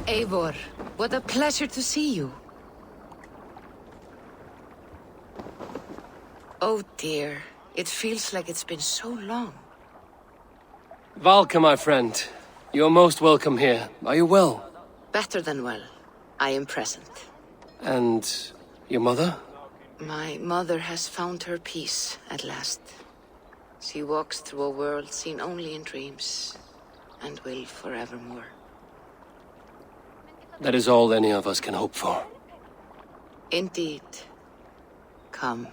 Eivor, what a pleasure to see you. Oh dear, it feels like it's been so long. Valka, my friend. You're most welcome here. Are you well? Better than well. I am present. And your mother? My mother has found her peace at last. She walks through a world seen only in dreams, and will forevermore. That is all any of us can hope for. Indeed. Come.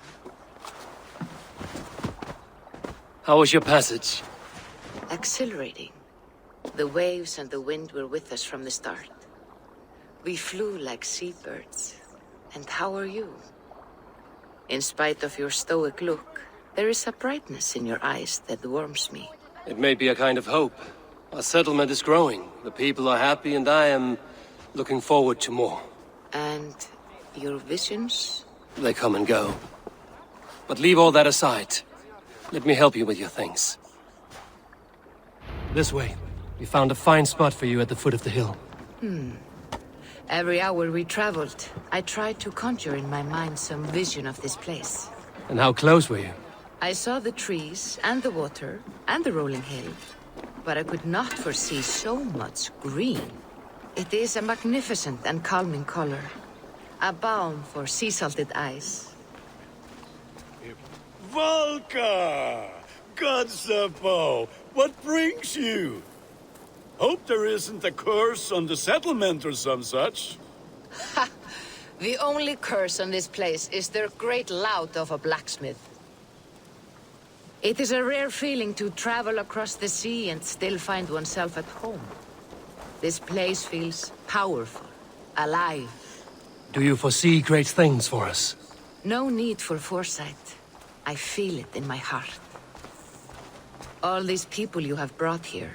How was your passage? Exhilarating. The waves and the wind were with us from the start. We flew like seabirds. And how are you? In spite of your stoic look, there is a brightness in your eyes that warms me. It may be a kind of hope. Our settlement is growing. The people are happy and I am looking forward to more. And your visions? They come and go. But leave all that aside. Let me help you with your things. This way. We found a fine spot for you at the foot of the hill. Every hour we traveled, I tried to conjure in my mind some vision of this place. And how close were you? I saw the trees and the water and the rolling hill, but I could not foresee so much green. It is a magnificent and calming color, a balm for sea-salted eyes. Valka! Godsapo! What brings you? Hope there isn't a curse on the settlement or some such. The only curse on this place is their great lout of a blacksmith. It is a rare feeling to travel across the sea and still find oneself at home. This place feels powerful, alive. Do you foresee great things for us? No need for foresight. I feel it in my heart. All these people you have brought here,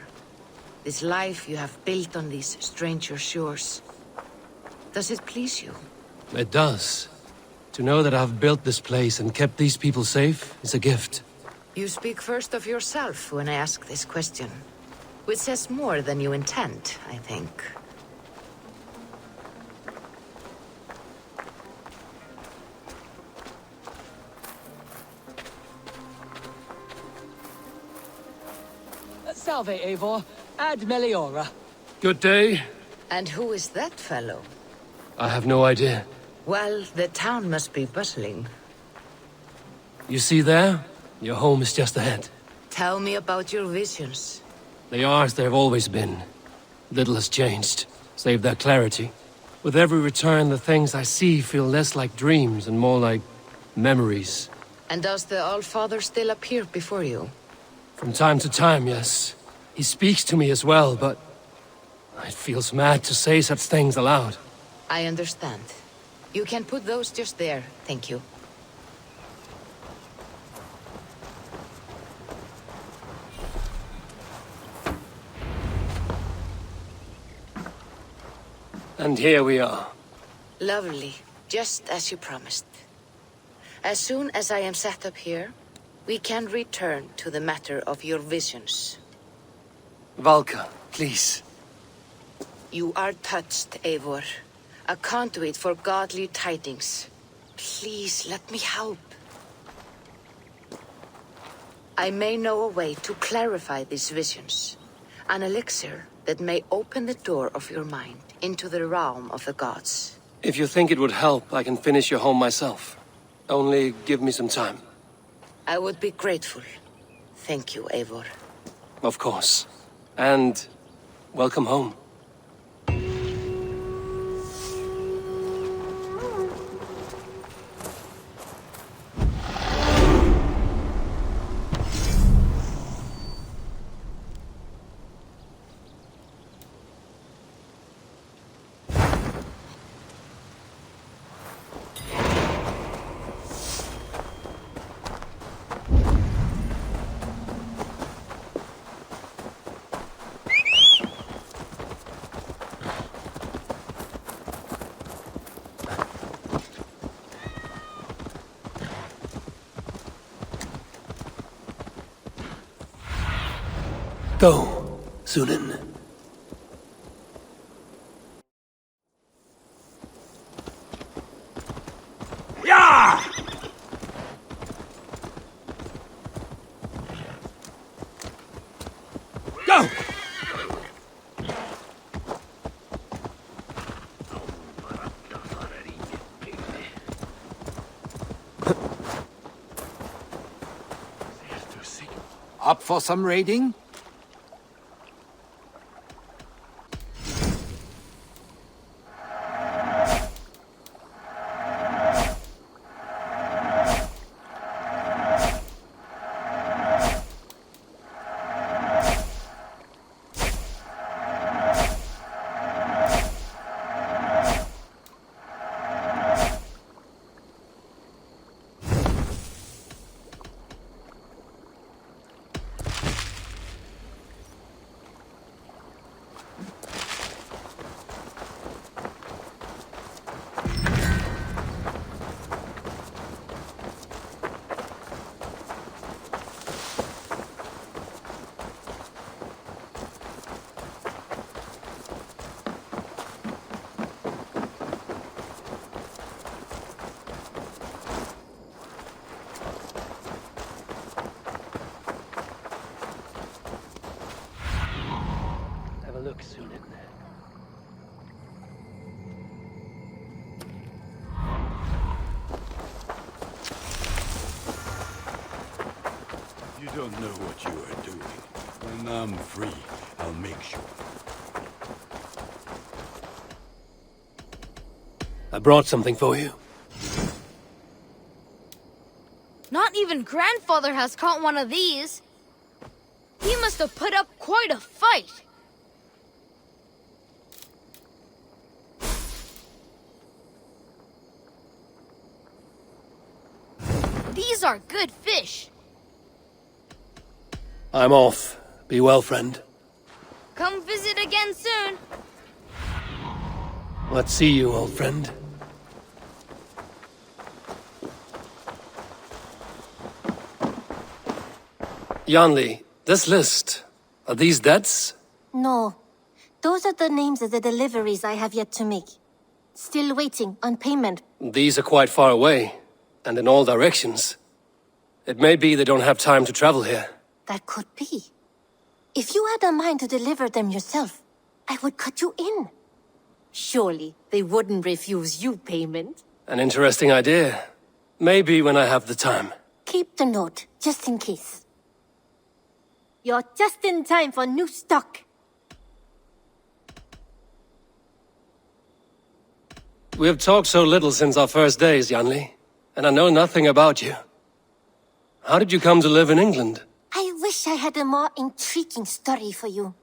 this life you have built on these stranger shores. Does it please you? It does. To know that I've built this place and kept these people safe is a gift. You speak first of yourself when I ask this question, which says more than you intend, I think. Salve, Eivor. Ad meliora. Good day. And who is that fellow? I have no idea. Well, the town must be bustling. You see there? Your home is just ahead. Tell me about your visions. They are as they've always been. Little has changed, save their clarity. With every return, the things I see feel less like dreams and more like memories. And does the Allfather still appear before you? From time to time, yes. He speaks to me as well, but it feels mad to say such things aloud. I understand. You can put those just there, thank you. And here we are. Lovely, just as you promised. As soon as I am set up here, we can return to the matter of your visions. Valka, please. You are touched, Eivor. A conduit for godly tidings. Please, let me help. I may know a way to clarify these visions. An elixir that may open the door of your mind into the realm of the gods. If you think it would help, I can finish your home myself. Only give me some time. I would be grateful. Thank you, Eivor. Of course. And welcome home. Go, Sunan. Up for some raiding? Have a look soon. You don't know what you are doing. When I'm free, I'll make sure. I brought something for you. Not even grandfather has caught one of these. He must have put up quite a fight. These are good fish. I'm off. Be well, friend. Come visit again soon. Let's see you, old friend. Yanli, this list, are these debts? No. Those are the names of the deliveries I have yet to make. Still waiting on payment. These are quite far away, and in all directions. It may be they don't have time to travel here. That could be. If you had a mind to deliver them yourself, I would cut you in. Surely they wouldn't refuse you payment. An interesting idea. Maybe when I have the time. Keep the note, just in case. You're just in time for new stock. We have talked so little since our first days, Yanli, and I know nothing about you. How did you come to live in England? I wish I had a more intriguing story for you.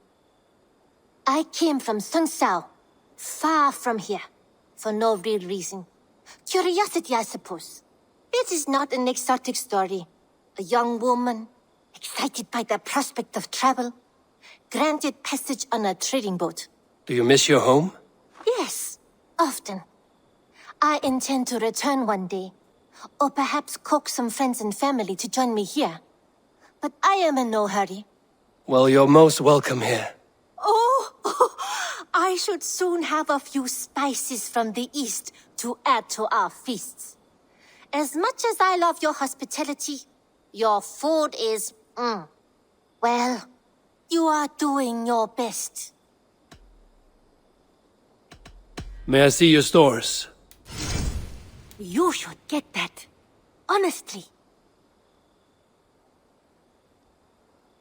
I came from Sunsao, far from here, for no real reason. Curiosity, I suppose. It is not an exotic story. A young woman, excited by the prospect of travel, granted passage on a trading boat. Do you miss your home? Yes, often. I intend to return one day, or perhaps coax some friends and family to join me here. But I am in no hurry. Well, you're most welcome here. Oh, I should soon have a few spices from the east to add to our feasts. As much as I love your hospitality, your food is, well, you are doing your best. May I see your stores? You should get that. Honestly.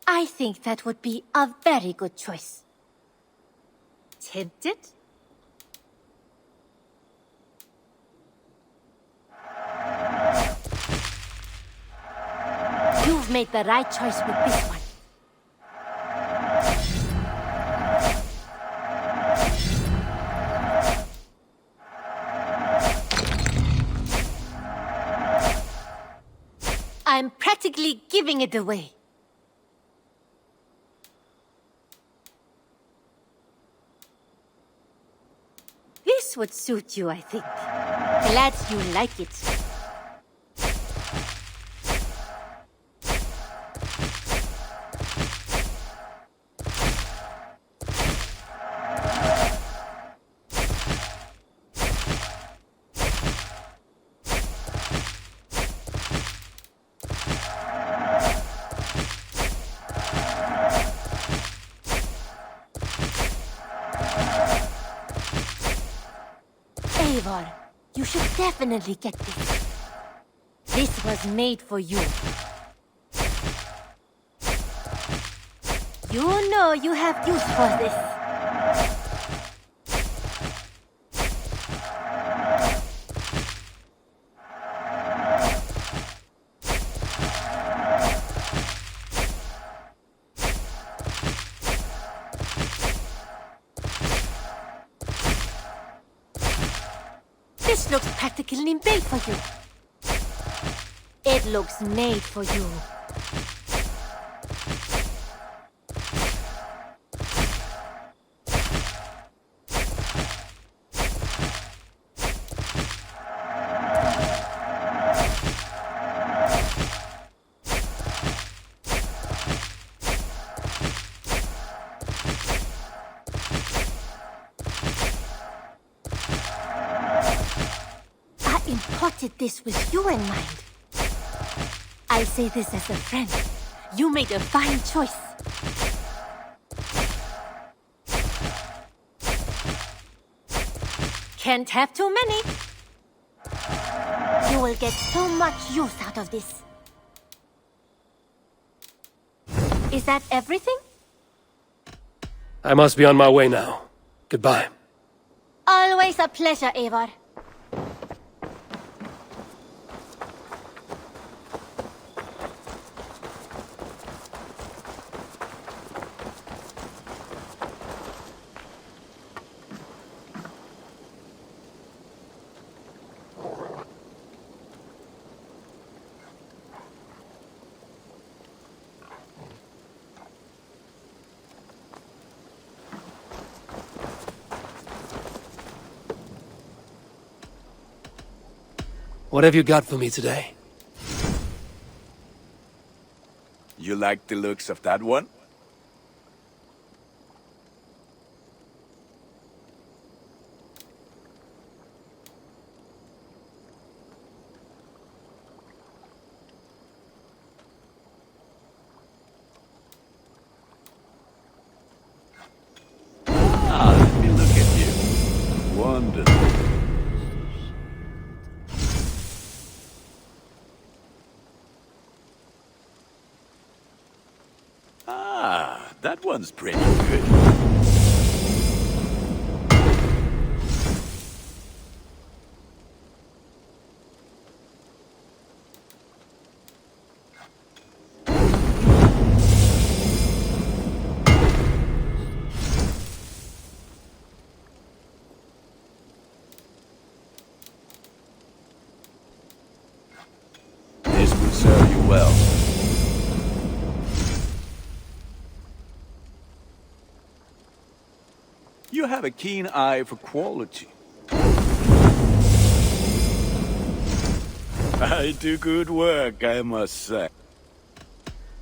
I think that would be a very good choice. Tempted? You've made the right choice with this one. I'm practically giving it away. This would suit you, I think. Glad you like it. Eivor, you should definitely get this. This was made for you. You know you have use for this. This looks practically made for you. It looks made for you. I imported this with you in mind. I say this as a friend. You made a fine choice. Can't have too many. You will get so much use out of this. Is that everything? I must be on my way now. Goodbye. Always a pleasure, Eivor. What have you got for me today? You like the looks of that one? Ah, let me look at you. Wonderful. Ah, that one's pretty good. This will serve you well. You have a keen eye for quality. I do good work, I must say.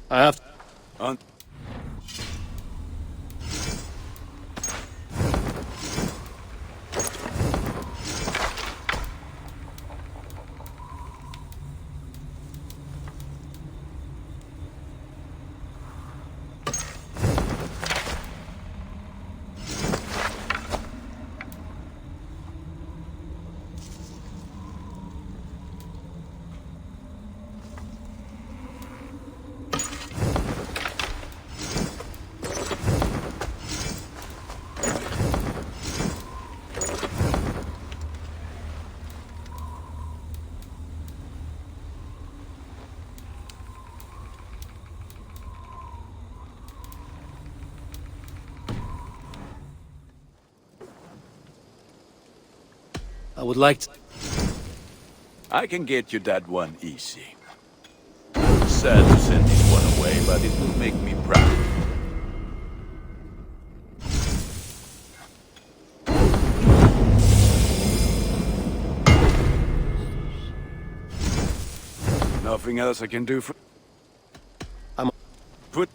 I have... On I would like to... I can get you that one easy. Sad to send this one away, but it will make me proud. Nothing else I can do for... I'm... Put...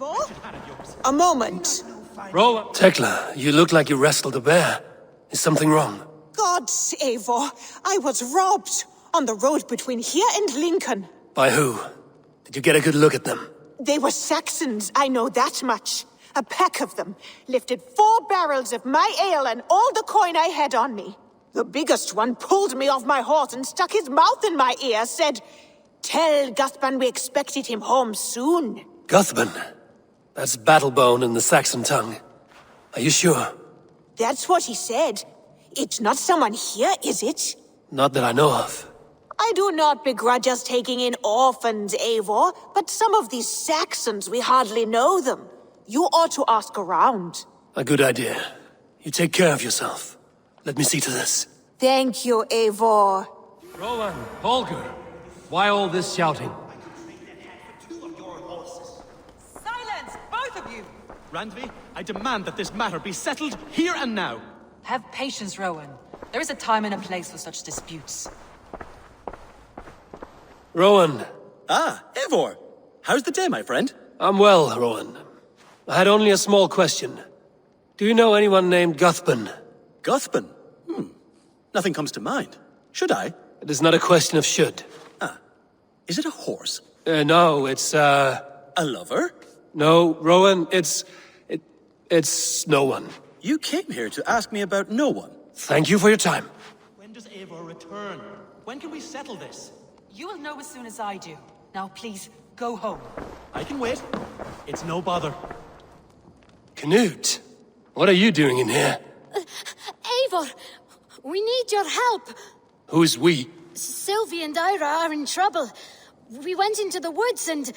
Eivor? A moment. Rowan! Tekla, you look like you wrestled a bear. Is something wrong? Gods, Eivor, I was robbed on the road between here and Lincoln. By who? Did you get a good look at them? They were Saxons, I know that much. A pack of them lifted 4 barrels of my ale and all the coin I had on me. The biggest one pulled me off my horse and stuck his mouth in my ear, said, "Tell Guthban we expected him home soon." Guthban? That's Battlebone in the Saxon tongue. Are you sure? That's what he said. It's not someone here, is it? Not that I know of. I do not begrudge us taking in orphans, Eivor, but some of these Saxons, we hardly know them. You ought to ask around. A good idea. You take care of yourself. Let me see to this. Thank you, Eivor. Rowan, Holger, why all this shouting? Silence, both of you! Randvi, I demand that this matter be settled here and now. Have patience, Rowan. There is a time and a place for such disputes. Rowan. Ah, Eivor. How's the day, my friend? I'm well, Rowan. I had only a small question. Do you know anyone named Guthban? Guthban? Nothing comes to mind. Should I? It is not a question of should. Ah. Is it a horse? No, it's, A lover? No, Rowan, it's no one. You came here to ask me about no one. Thank you for your time. When does Eivor return? When can we settle this? You will know as soon as I do. Now please, go home. I can wait. It's no bother. Knut, what are you doing in here? Eivor, we need your help. Who's we? Sylvie and Ira are in trouble. We went into the woods and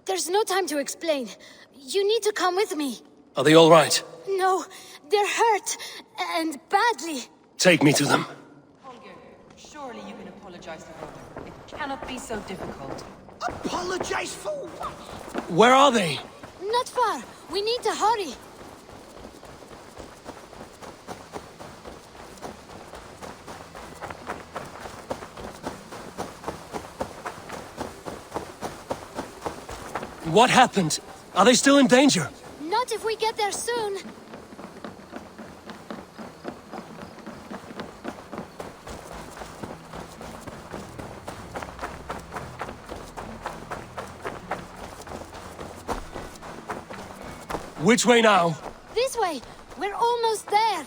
there's no time to explain. You need to come with me. Are they all right? No, they're hurt, and badly. Take me to them. Holger, surely you can apologize to Rowan. It cannot be so difficult. Apologize for what? Where are they? Not far. We need to hurry. What happened? Are they still in danger? Not if we get there soon. Which way now? This way. We're almost there.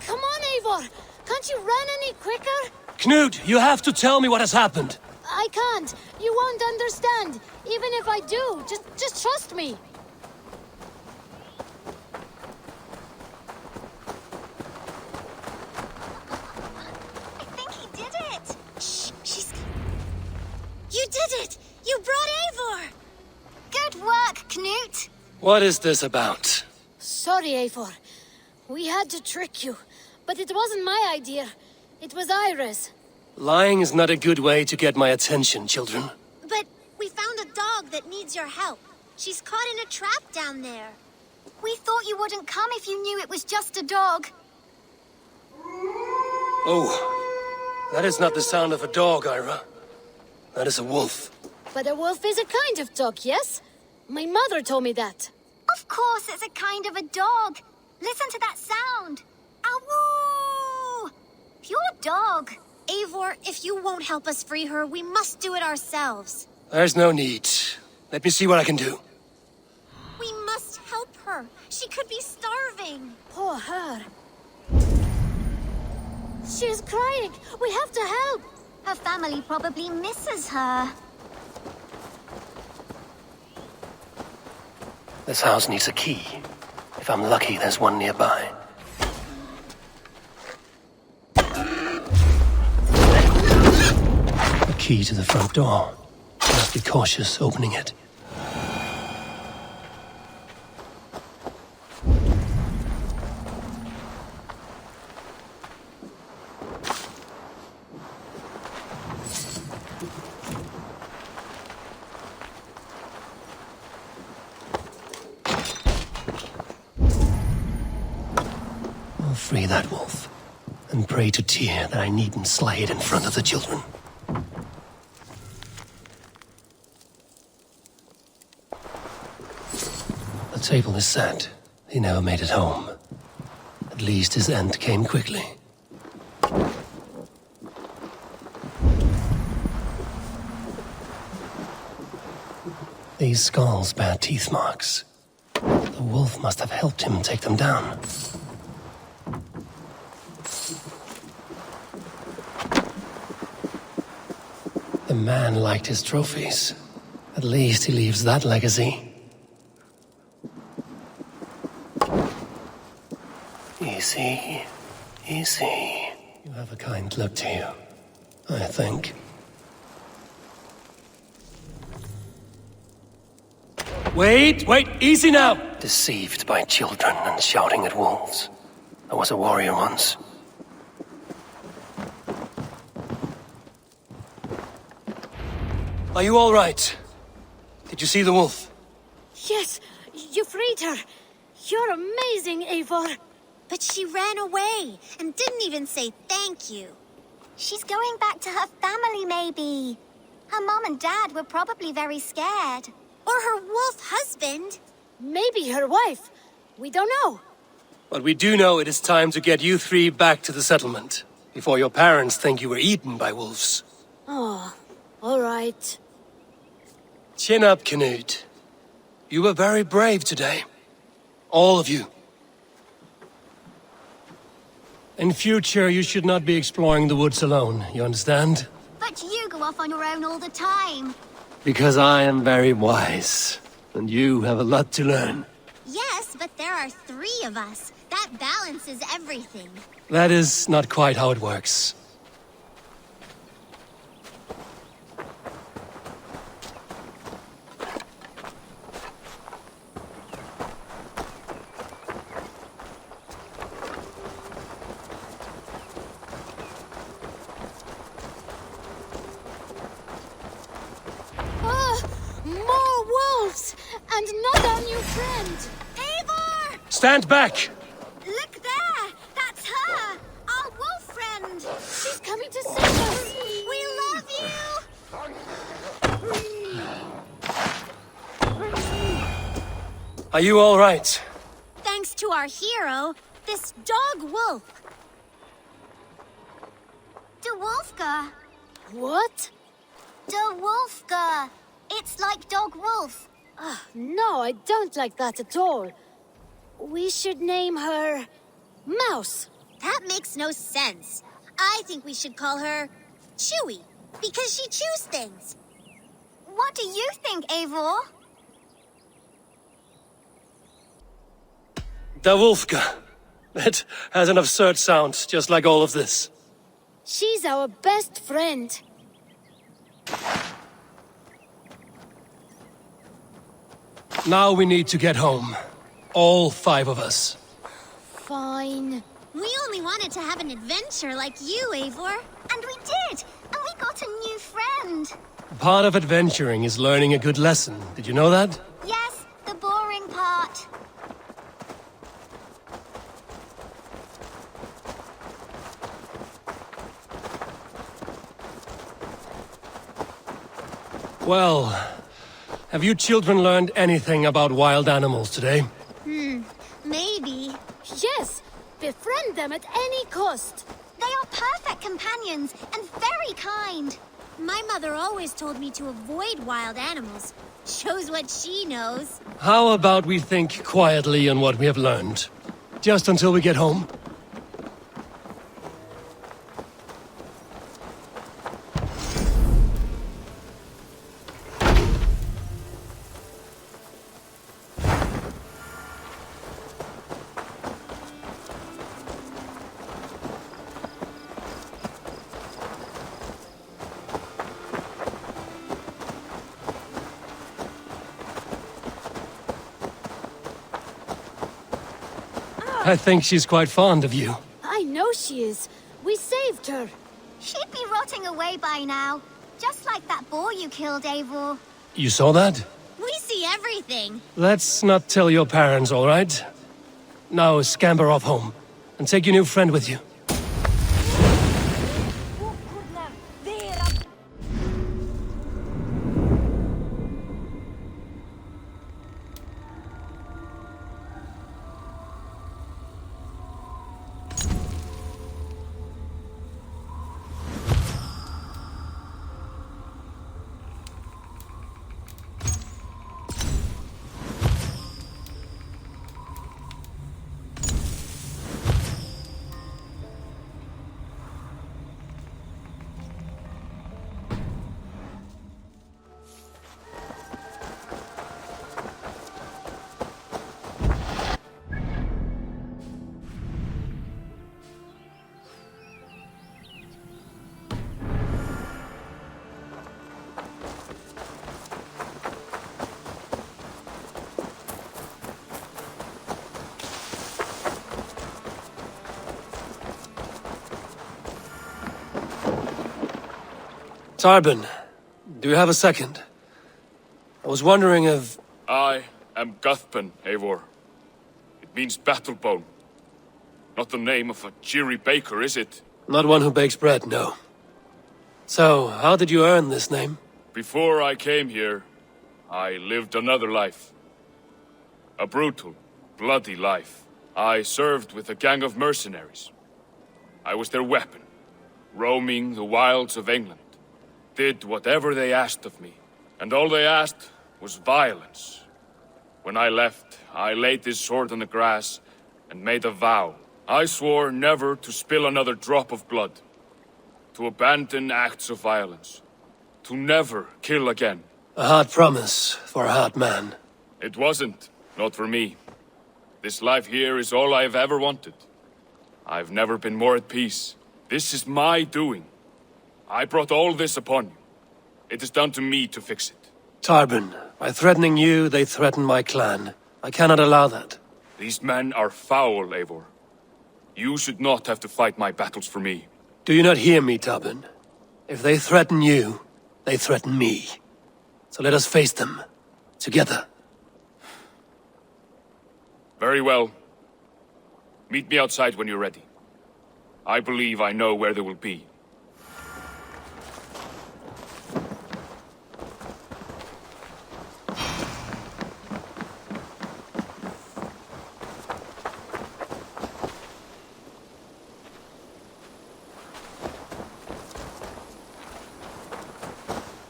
Come on, Eivor. Can't you run any quicker? Knut, you have to tell me what has happened. I can't. You won't understand. Even if I do, just trust me. I think he did it. Shh, You did it! You brought Eivor! Good work, Knut. What is this about? Sorry, Eivor. We had to trick you. But it wasn't my idea. It was Ira's. Lying is not a good way to get my attention, children. But we found a dog that needs your help. She's caught in a trap down there. We thought you wouldn't come if you knew it was just a dog. Oh, that is not the sound of a dog, Ira. That is a wolf. But a wolf is a kind of dog, yes? My mother told me that. Of course it's a kind of a dog. Listen to that sound. Awoo! Pure dog. Eivor, if you won't help us free her, we must do it ourselves. There's no need. Let me see what I can do. We must help her. She could be starving. Poor her. She's crying. We have to help. Her family probably misses her. This house needs a key. If I'm lucky, there's one nearby. A key to the front door. I must be cautious opening it. I'll free that wolf. and pray to Tyr that I needn't slay it in front of the children. The table is set. He never made it home. At least his end came quickly. These skulls bear teeth marks. The wolf must have helped him take them down. The man liked his trophies. At least he leaves that legacy. Easy, easy. You have a kind look to you, I think. Wait, easy now! Deceived by children and shouting at wolves. I was a warrior once. Are you all right? Did you see the wolf? Yes, you freed her. You're amazing, Eivor. But she ran away and didn't even say thank you. She's going back to her family, maybe. Her mom and dad were probably very scared. Or her wolf husband. Maybe her wife. We don't know. But we do know it is time to get you three back to the settlement, before your parents think you were eaten by wolves. Oh, all right. Chin up, Canute. You were very brave today. All of you. In future, you should not be exploring the woods alone, you understand? But you go off on your own all the time. Because I am very wise, and you have a lot to learn. Yes, but there are 3 of us. That balances everything. That is not quite how it works. More wolves! And not our new friend! Eivor! Stand back! Look there! That's her! Our wolf friend! She's coming to save us! We love you! Are you all right? Thanks to our hero, this dog wolf. De Wolfka. What? De Wolfka. It's like dog wolf. No, I don't like that at all. We should name her... Mouse. That makes no sense. I think we should call her Chewy, because she chews things. What do you think, Eivor? Davulfka. That has an absurd sound, just like all of this. She's our best friend. Now we need to get home. All 5 of us. Fine. We only wanted to have an adventure like you, Eivor. And we did! And we got a new friend. Part of adventuring is learning a good lesson. Did you know that? Yes, the boring part. Well, have you children learned anything about wild animals today? Maybe. Yes, befriend them at any cost. They are perfect companions and very kind. My mother always told me to avoid wild animals. Shows what she knows. How about we think quietly on what we have learned? Just until we get home? I think she's quite fond of you. I know she is. We saved her. She'd be rotting away by now. Just like that boar you killed, Eivor. You saw that? We see everything. Let's not tell your parents, all right? Now scamper off home, and take your new friend with you. Tarbin, do you have a second? I was wondering if... I am Guthpen, Eivor. It means battlebone. Not the name of a cheery baker, is it? Not one who bakes bread, no. So, how did you earn this name? Before I came here, I lived another life. A brutal, bloody life. I served with a gang of mercenaries. I was their weapon, roaming the wilds of England. Did whatever they asked of me, and all they asked was violence. When I left, I laid this sword on the grass and made a vow. I swore never to spill another drop of blood, to abandon acts of violence, to never kill again. A hard promise for a hard man. It wasn't, not for me. This life here is all I've ever wanted. I've never been more at peace. This is my doing. I brought all this upon you. It is down to me to fix it. Tarbin, by threatening you, they threaten my clan. I cannot allow that. These men are foul, Eivor. You should not have to fight my battles for me. Do you not hear me, Tarbin? If they threaten you, they threaten me. So let us face them. Together. Very well. Meet me outside when you're ready. I believe I know where they will be.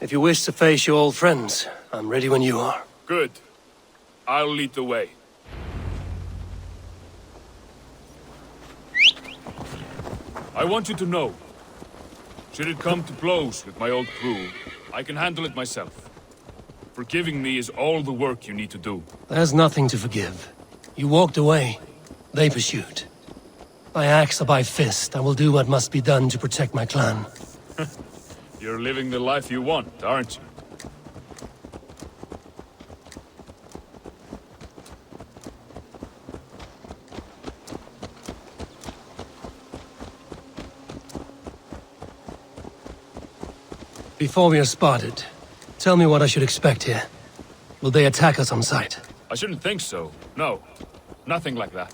If you wish to face your old friends, I'm ready when you are. Good. I'll lead the way. I want you to know, should it come to blows with my old crew, I can handle it myself. Forgiving me is all the work you need to do. There's nothing to forgive. You walked away. They pursued. By axe or by fist, I will do what must be done to protect my clan. You're living the life you want, aren't you? Before we are spotted, tell me what I should expect here. Will they attack us on sight? I shouldn't think so. No. Nothing like that.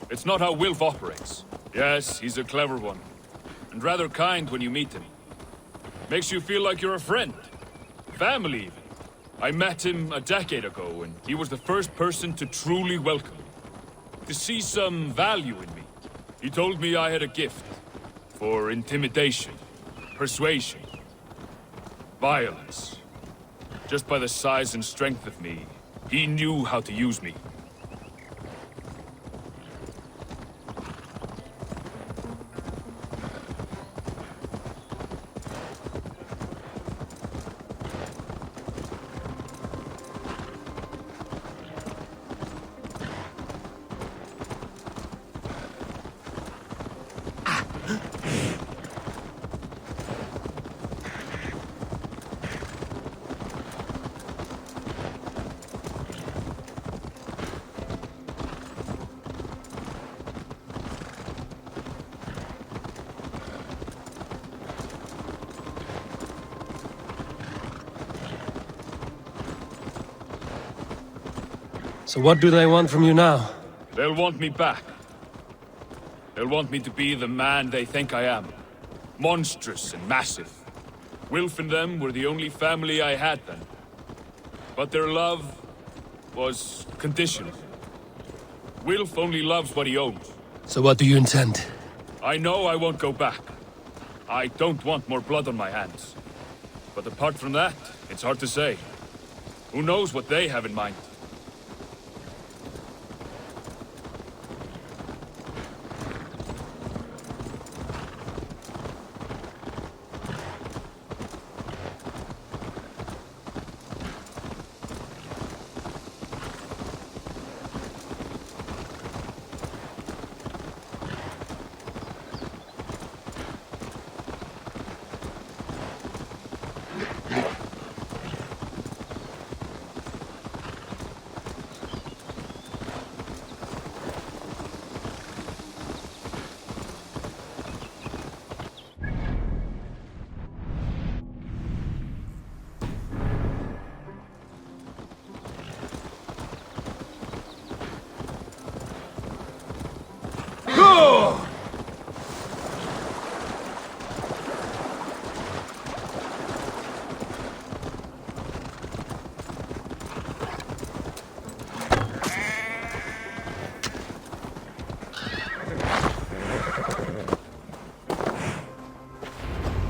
It's not how Wilf operates. Yes, he's a clever one. And rather kind when you meet him. Makes you feel like you're a friend. Family, even. I met him a decade ago, and he was the first person to truly welcome me. To see some value in me. He told me I had a gift. For intimidation. Persuasion. Violence. Just by the size and strength of me, he knew how to use me. So what do they want from you now? They'll want me back. They'll want me to be the man they think I am. Monstrous and massive. Wilf and them were the only family I had then. But their love was conditional. Wilf only loves what he owns. So what do you intend? I know I won't go back. I don't want more blood on my hands. But apart from that, it's hard to say. Who knows what they have in mind?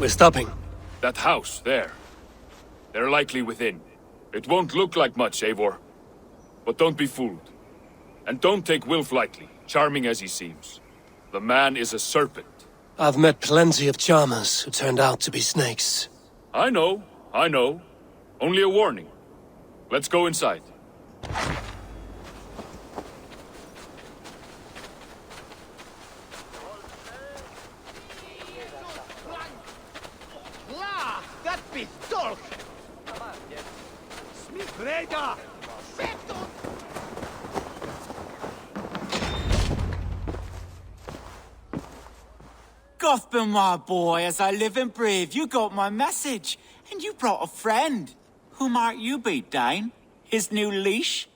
We're stopping. That house, there. They're likely within. It won't look like much, Eivor. But don't be fooled. And don't take Wilf lightly, charming as he seems. The man is a serpent. I've met plenty of charmers who turned out to be snakes. I know. Only a warning. Let's go inside. That pistol! Smith Reda! Gotham, my boy, as I live and breathe, you got my message. And you brought a friend. Who might you be, Dane? His new leash?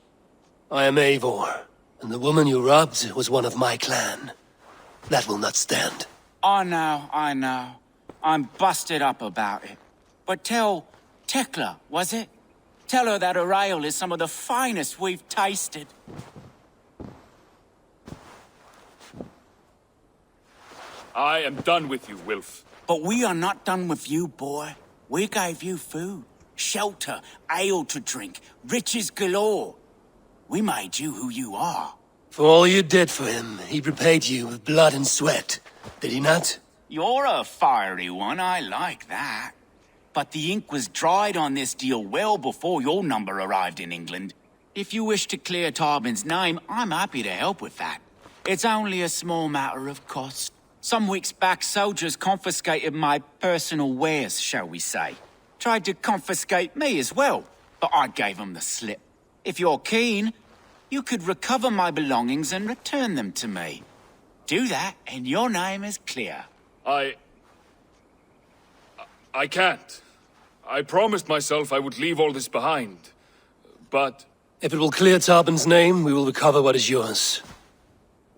I am Eivor, and the woman you robbed was one of my clan. That will not stand. I know. I'm busted up about it. But tell Tekla, was it? Tell her that her ale is some of the finest we've tasted. I am done with you, Wilf. But we are not done with you, boy. We gave you food, shelter, ale to drink, riches galore. We made you who you are. For all you did for him, he repaid you with blood and sweat. Did he not? You're a fiery one, I like that. But the ink was dried on this deal well before your number arrived in England. If you wish to clear Tarbin's name, I'm happy to help with that. It's only a small matter of cost. Some weeks back, soldiers confiscated my personal wares, shall we say. Tried to confiscate me as well, but I gave them the slip. If you're keen, you could recover my belongings and return them to me. Do that, and your name is clear. I can't. I promised myself I would leave all this behind. But... If it will clear Tarbin's name, we will recover what is yours.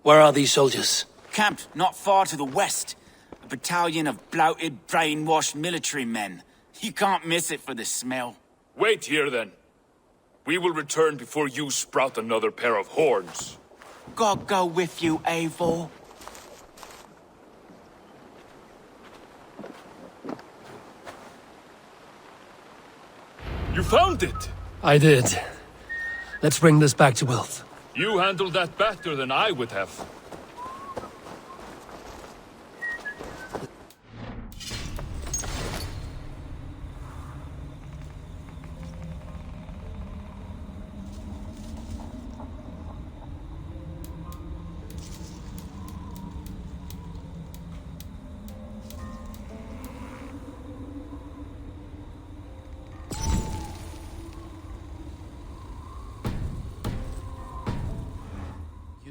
Where are these soldiers? Camped not far to the west. A battalion of bloated, brainwashed military men. You can't miss it for the smell. Wait here, then. We will return before you sprout another pair of horns. God go with you, Eivor. You found it! I did. Let's bring this back to Wilf. You handled that better than I would have.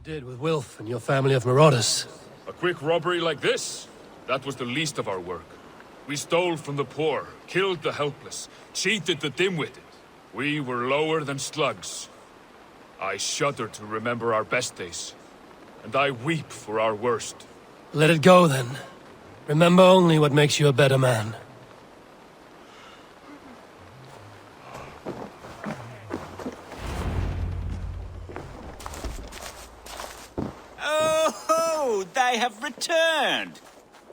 Did with Wilf and your family of marauders. A quick robbery like this? That was the least of our work. We stole from the poor, killed the helpless, cheated the dim-witted. We were lower than slugs. I shudder to remember our best days, and I weep for our worst. Let it go, then. Remember only what makes you a better man. They have returned.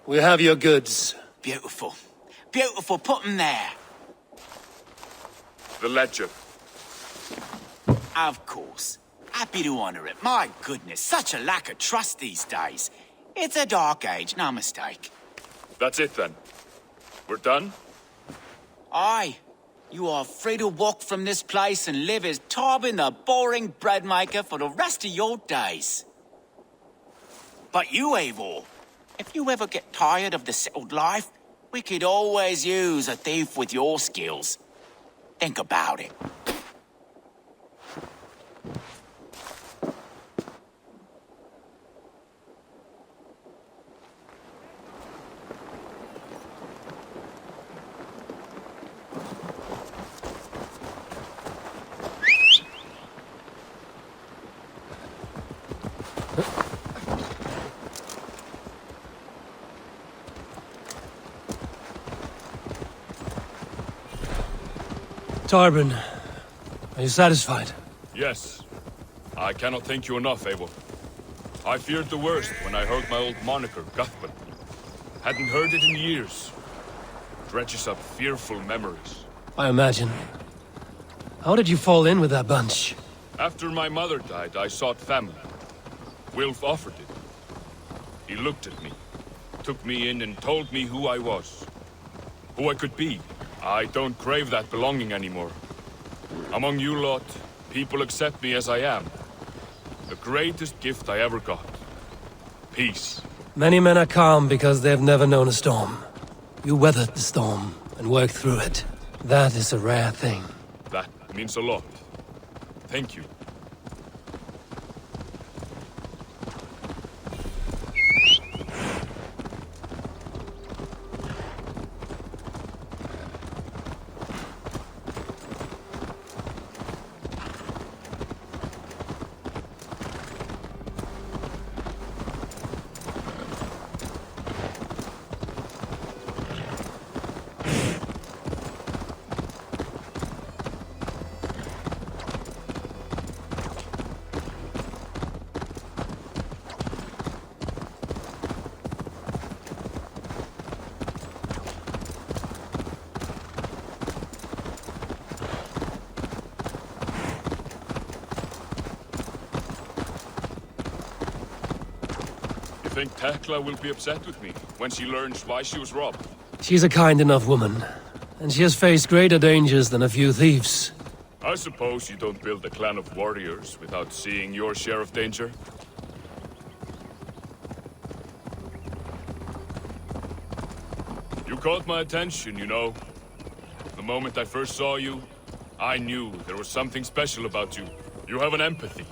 We have your goods. Beautiful. Beautiful. Put them there. The ledger. Of course. Happy to honor it. My goodness, such a lack of trust these days. It's a dark age, no mistake. That's it, then. We're done? Aye. You are free to walk from this place and live as Tarbin the boring bread maker for the rest of your days. But you, Eivor, if you ever get tired of the settled life, we could always use a thief with your skills. Think about it. Tarbin, are you satisfied? Yes. I cannot thank you enough, Eivor. I feared the worst when I heard my old moniker, Guthman. Hadn't heard it in years. dredges up fearful memories. I imagine. How did you fall in with that bunch? After my mother died, I sought family. Wilf offered it. He looked at me, took me in and told me who I was. Who I could be. I don't crave that belonging anymore. Among you lot, people accept me as I am. The greatest gift I ever got. Peace. Many men are calm because they've never known a storm. You weathered the storm and worked through it. That is a rare thing. That means a lot. Thank you. I think Tekla will be upset with me when she learns why she was robbed. She's a kind enough woman, and she has faced greater dangers than a few thieves. I suppose you don't build a clan of warriors without seeing your share of danger? You caught my attention, you know. The moment I first saw you, I knew there was something special about you. You have an empathy.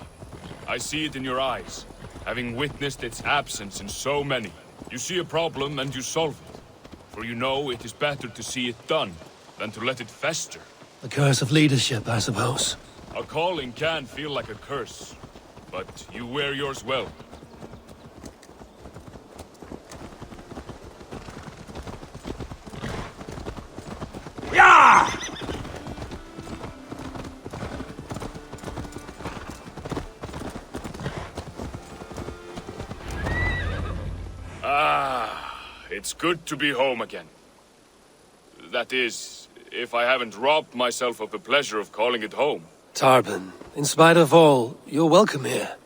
I see it in your eyes. Having witnessed its absence in so many. You see a problem and you solve it. For you know it is better to see it done than to let it fester. The curse of leadership, I suppose. A calling can feel like a curse, but you wear yours well. Yeah! It's good to be home again. That is, if I haven't robbed myself of the pleasure of calling it home. Tarban, in spite of all, you're welcome here.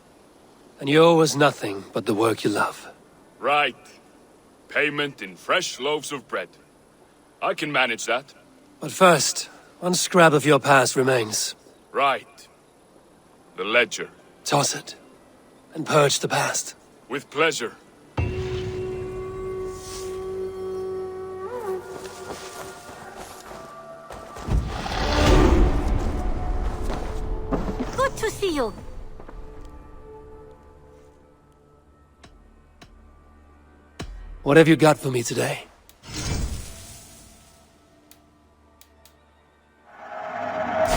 And you owe us nothing but the work you love. Right. Payment in fresh loaves of bread. I can manage that. But first, one scrap of your past remains. Right. The ledger. Toss it, and purge the past. With pleasure. Good to see you. What have you got for me today?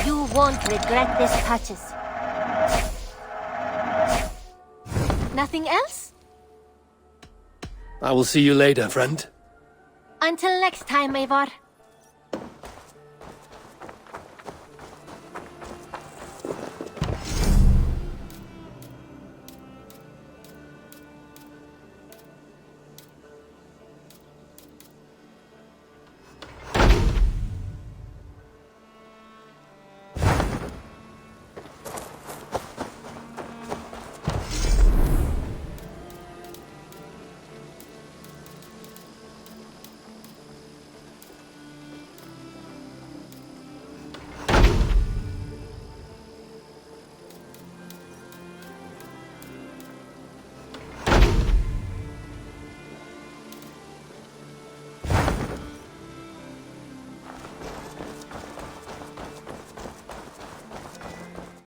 You won't regret this purchase. Nothing else? I will see you later, friend. Until next time, Eivor.